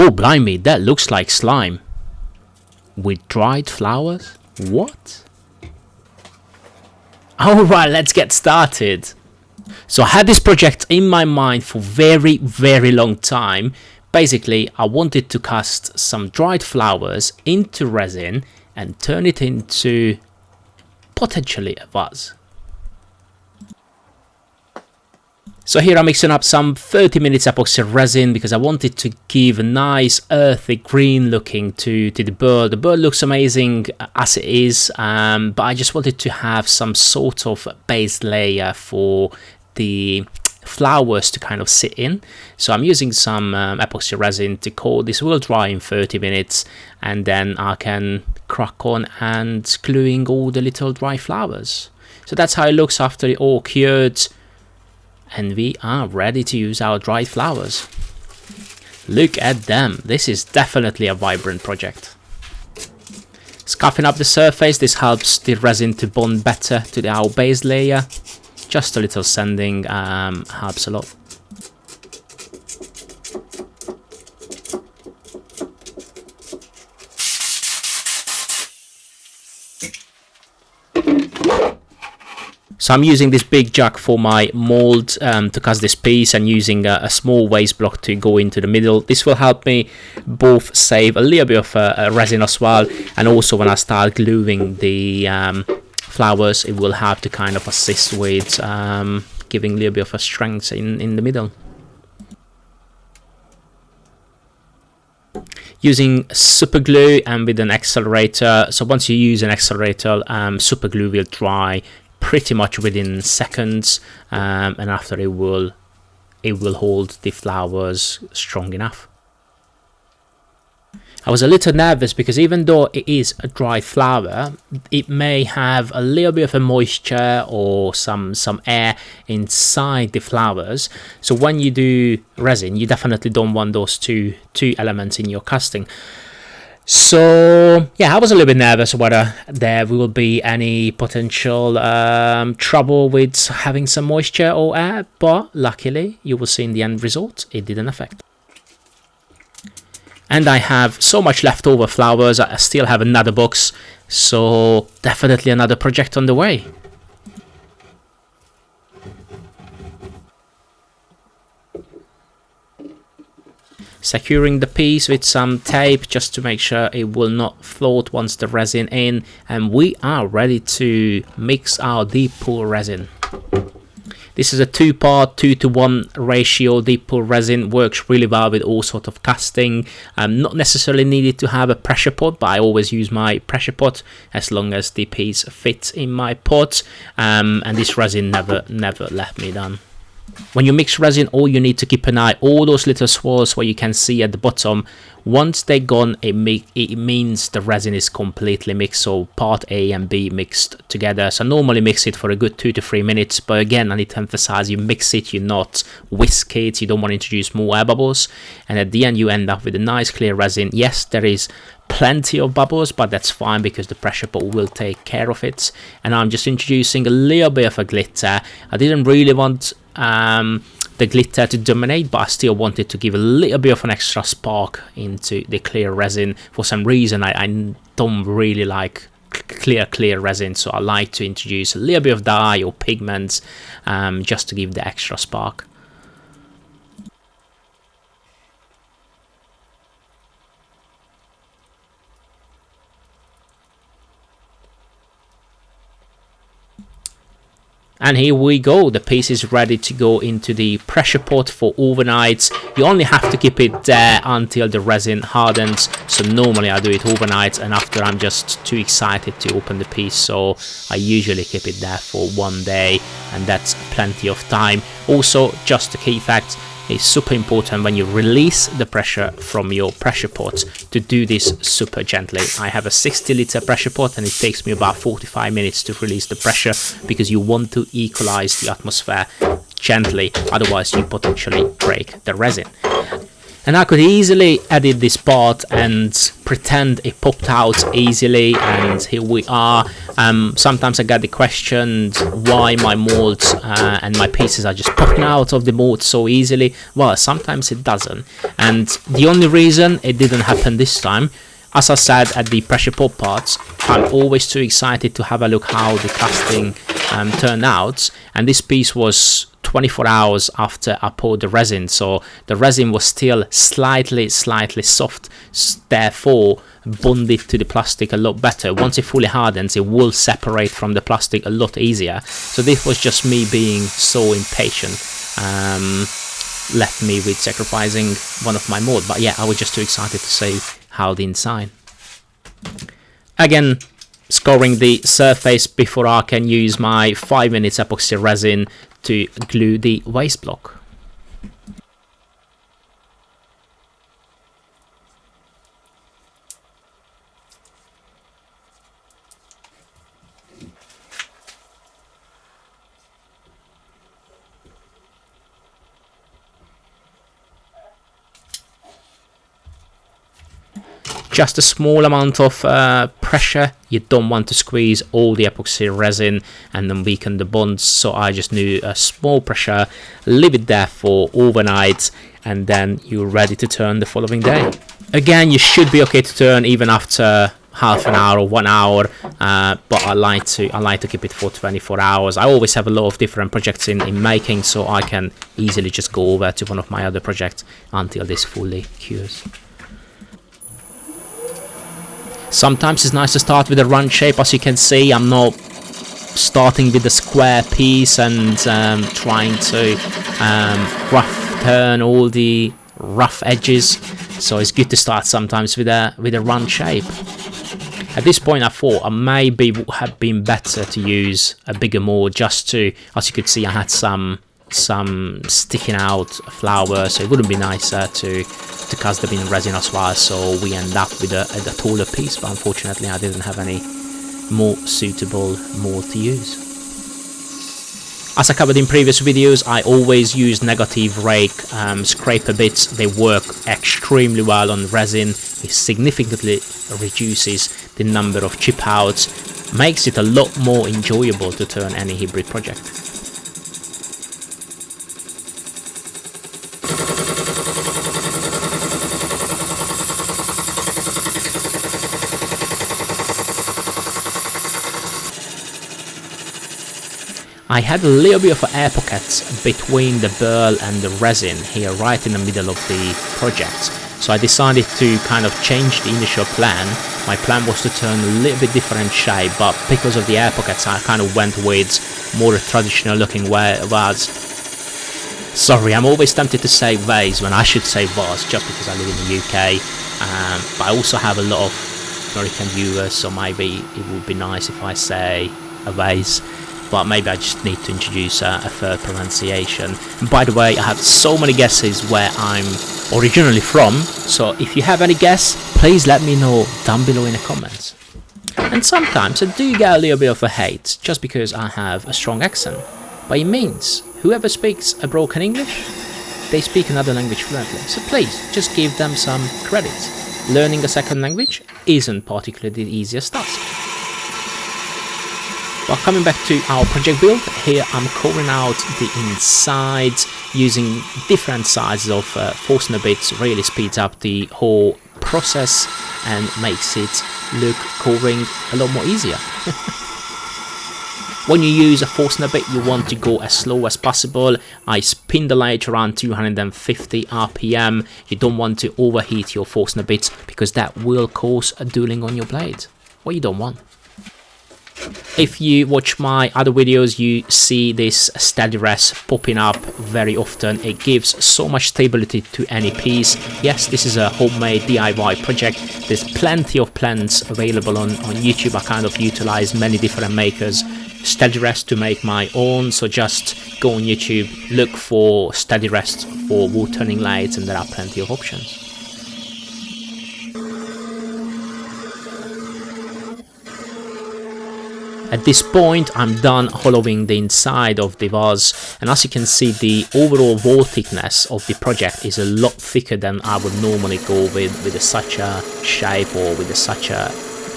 Oh, blimey, that looks like slime. With dried flowers? What? Alright, let's get started. So I had this project in my mind for very long time. Basically, I wanted to cast some dried flowers into resin and turn it into potentially a vase. So here I'm mixing up some 30 minutes epoxy resin because I wanted to give a nice earthy green looking to the bird. The bird looks amazing as it is, but I just wanted to have some sort of base layer for the flowers to kind of sit in. So I'm using some epoxy resin to coat. This will dry in 30 minutes and then I can crack on and gluing all the little dry flowers. So that's how it looks after it all cured. And we are ready to use our dried flowers. Look at them. This is definitely a vibrant project. Scuffing up the surface. This helps the resin to bond better to our base layer. Just a little sanding helps a lot. So I'm using this big jug for my mold to cast this piece and using a small waste block to go into the middle. This will help me both save a little bit of resin as well, and also when I start gluing the flowers, it will have to kind of assist with giving a little bit of a strength in the middle. Using super glue and with an accelerator. So once you use an accelerator, super glue will dry pretty much within seconds, and after it will hold the flowers strong enough. I was a little nervous because even though it is a dry flower, it may have a little bit of a moisture or some air inside the flowers. So when you do resin, you definitely don't want those two elements in your casting. So yeah, I was a little bit nervous whether there will be any potential trouble with having some moisture or air, but luckily you will see in the end result it didn't affect. And I have so much leftover flowers. I still have another box, so definitely another project on the way. Securing the piece with some tape just to make sure it will not float once the resin in, and we are ready to mix our deep pool resin. This is a 2-part 2:1 ratio. Deep pool resin works really well with all sort of casting. Not necessarily needed to have a pressure pot, but I always use my pressure pot as long as the piece fits in my pot, and this resin never let me down. When you mix resin, all you need to keep an eye, all those little swirls where you can see at the bottom, once they're gone, it means the resin is completely mixed, so part A and B mixed together. So normally mix it for a good 2 to 3 minutes, but again, I need to emphasize, you mix it, you not whisk it, you don't want to introduce more air bubbles, and at the end you end up with a nice clear resin. Yes, there is plenty of bubbles, but that's fine because the pressure pot will take care of it. And I'm just introducing a little bit of a glitter. I didn't really want the glitter to dominate, but I still wanted to give a little bit of an extra spark into the clear resin. For some reason I don't really like clear resin, so I like to introduce a little bit of dye or pigments just to give the extra spark. And here we go, the piece is ready to go into the pressure pot for overnight. You only have to keep it there until the resin hardens. So normally I do it overnight, and after I'm just too excited to open the piece. So I usually keep it there for 1 day, and that's plenty of time. Also, just a key fact, it's super important when you release the pressure from your pressure pot to do this super gently. I have a 60-liter pressure pot and it takes me about 45 minutes to release the pressure because you want to equalize the atmosphere gently, otherwise you potentially break the resin. And I could easily edit this part and pretend it popped out easily, and here we are. Sometimes I get the question why my molds and my pieces are just popping out of the mold so easily. Well, sometimes it doesn't, and the only reason it didn't happen this time, as I said at the pressure pop parts, I'm always too excited to have a look how the casting turned out, and this piece was 24 hours after I poured the resin, so the resin was still slightly soft, therefore bonded to the plastic a lot better. Once it fully hardens, it will separate from the plastic a lot easier. So this was just me being so impatient, left me with sacrificing one of my mold. But yeah, I was just too excited to see how the inside. Again, scoring the surface before I can use my 5 minutes epoxy resin to glue the vase block. Just a small amount of pressure. You don't want to squeeze all the epoxy resin and then weaken the bonds, so I just knew a small pressure, leave it there for overnight, and then you're ready to turn the following day. Again, you should be okay to turn even after half an hour or 1 hour, but I like to keep it for 24 hours. I always have a lot of different projects in making, so I can easily just go over to one of my other projects until this fully cures. Sometimes it's nice to start with a round shape. As you can see, I'm not starting with a square piece and trying to rough turn all the rough edges. So it's good to start sometimes with a round shape. At this point, I thought maybe would have been better to use a bigger mold, just to, as you could see, I had some sticking out flowers, so it wouldn't be nicer to cast them in resin as well, so we end up with a taller piece, but unfortunately I didn't have any more suitable mold to use. As I covered in previous videos, I always use negative rake scraper bits. They work extremely well on resin. It significantly reduces the number of chip outs, makes it a lot more enjoyable to turn any hybrid project. I had a little bit of air pockets between the burl and the resin here, right in the middle of the project. So I decided to kind of change the initial plan. My plan was to turn a little bit different shape, but because of the air pockets, I kind of went with more traditional looking vase. Sorry, I'm always tempted to say vase when I should say vase, just because I live in the UK. But I also have a lot of American viewers, so maybe it would be nice if I say a vase. But maybe I just need to introduce a third pronunciation. By the way, I have so many guesses where I'm originally from, so if you have any guess, please let me know down below in the comments. And sometimes I do get a little bit of a hate just because I have a strong accent, but it means whoever speaks a broken English, they speak another language fluently, so please just give them some credit. Learning a second language isn't particularly the easiest task. Well, coming back to our project build, here I'm covering out the inside using different sizes of Forstner bits. Really speeds up the whole process and makes it look covering a lot more easier. When you use a Forstner bit, you want to go as slow as possible. I spin the lathe around 250 RPM. You don't want to overheat your Forstner bits because that will cause a dueling on your blade. What you don't want. If you watch my other videos, you see this stabilised popping up very often. It gives so much stability to any piece. Yes, this is a homemade DIY project. There's plenty of plans available on YouTube. I kind of utilize many different makers stabilised to make my own, so just go on YouTube, look for stabilised for woodturning lathes, and there are plenty of options. At this point, I'm done hollowing the inside of the vase, and as you can see, the overall wall thickness of the project is a lot thicker than I would normally go with such a shape or with such a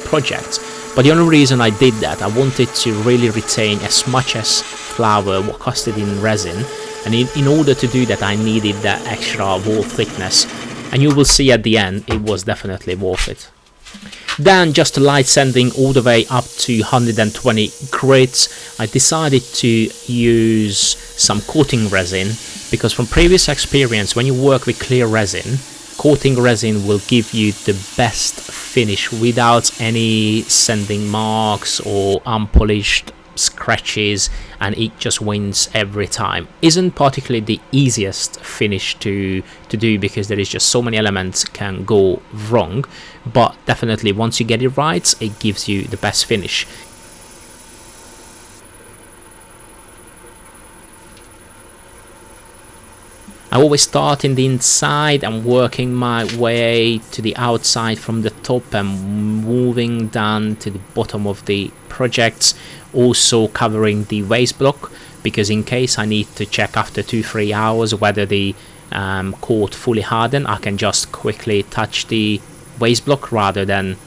project. But the only reason I did that, I wanted to really retain as much as flour costed in resin, and in order to do that I needed that extra wall thickness, and you will see at the end it was definitely worth it. Then, just light sanding all the way up to 120 grits, I decided to use some coating resin, because from previous experience, when you work with clear resin, coating resin will give you the best finish without any sanding marks or unpolished scratches, and it just wins every time. Isn't particularly the easiest finish to do, because there is just so many elements can go wrong, but definitely once you get it right, it gives you the best finish. I always start in the inside and working my way to the outside from the top and moving down to the bottom of the projects, also covering the vase block, because in case I need to check after 2-3 hours whether the coat fully hardened, I can just quickly touch the vase block rather than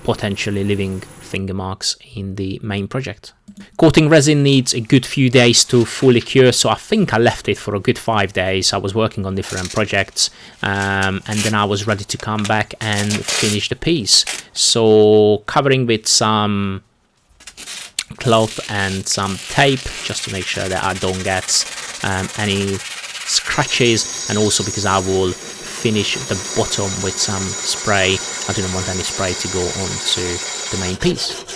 potentially leaving finger marks in the main project. Coating resin needs a good few days to fully cure, so I think I left it for a good 5 days. I was working on different projects, and then I was ready to come back and finish the piece. So covering with some cloth and some tape just to make sure that I don't get any scratches, and also because I will finish the bottom with some spray. I didn't want any spray to go onto the main piece.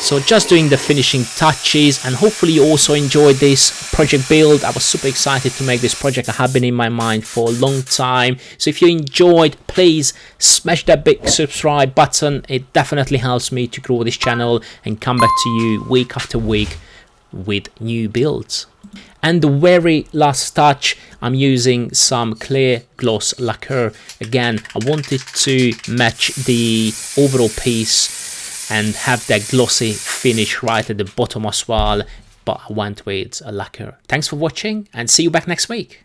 So just doing the finishing touches, and hopefully you also enjoyed this project build. I was super excited to make this project. I have been in my mind for a long time. So if you enjoyed, please smash that big subscribe button. It definitely helps me to grow this channel and come back to you week after week with new builds. And the very last touch, I'm using some clear gloss lacquer. Again, I wanted to match the overall piece and have that glossy finish right at the bottom as well, but I went with a lacquer. Thanks for watching, and see you back next week.